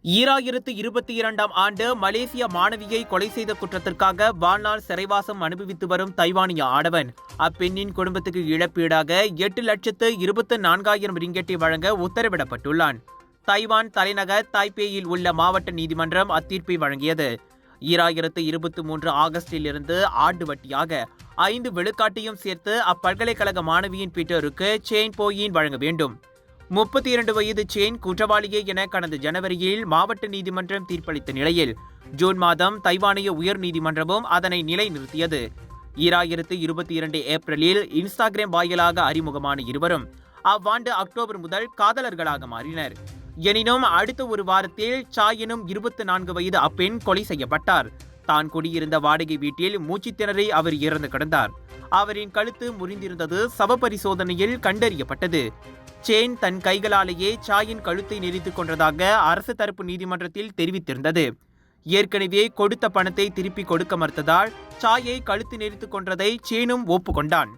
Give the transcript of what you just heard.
2022ஆம் ஆண்டு மலேசிய மாணவியை கொலை செய்த குற்றத்திற்காக வாழ்நாள் சிறைவாசம் அனுபவித்து வரும் தைவானிய ஆடவன் அப்பெண்ணின் குடும்பத்துக்கு இழப்பீடாக 8,24,000 ரிங்கெட்டை வழங்க உத்தரவிடப்பட்டுள்ளான். தைவான் தலைநகர் தாய்பேயில் உள்ள மாவட்ட நீதிமன்றம் அத்தீர்ப்பை வழங்கியது. 2023 ஆகஸ்டில் இருந்து ஆண்டு வட்டியாக 5 விழுக்காட்டையும் சேர்த்து அப்பல்கலைக்கழக மாணவியின் பீட்டருக்கு செயின் போயின் வழங்க வேண்டும். 32 வயது செயின் குற்றவாளியே என கடந்த ஜனவரியில் மாவட்ட நீதிமன்றம் தீர்ப்பளித்த நிலையில் ஜூன் மாதம் தைவானிய உயர் நீதிமன்றமும் அதனை நிலைநிறுத்தியது. 2022 ஏப்ரலில் இன்ஸ்டாகிராம் வாயிலாக அறிமுகமான இருவரும் அவ்வாண்டு அக்டோபர் முதல் காதலர்களாக மாறினர். எனினும் அடுத்த ஒரு வாரத்தில் சாய் எனும் 24 வயது அப்பெண் கொலை செய்யப்பட்டார். தான் குடியிருந்த வாடகை வீட்டில் மூச்சு திணறி அவர் இறந்து கிடந்தார். அவரின் கழுத்து முறிந்திருந்தது சவ பரிசோதனையில் கண்டறியப்பட்டது. செயின் தன் கைகளாலேயே சாயின் கழுத்தை நெரித்துக் கொண்டதாக அரசு தரப்பு நீதிமன்றத்தில் தெரிவித்திருந்தது. ஏற்கனவே கொடுத்த பணத்தை திருப்பி கொடுக்க மறுத்ததால் சாயை கழுத்து நெரித்துக் கொன்றதை செயினும் ஒப்புக்கொண்டான்.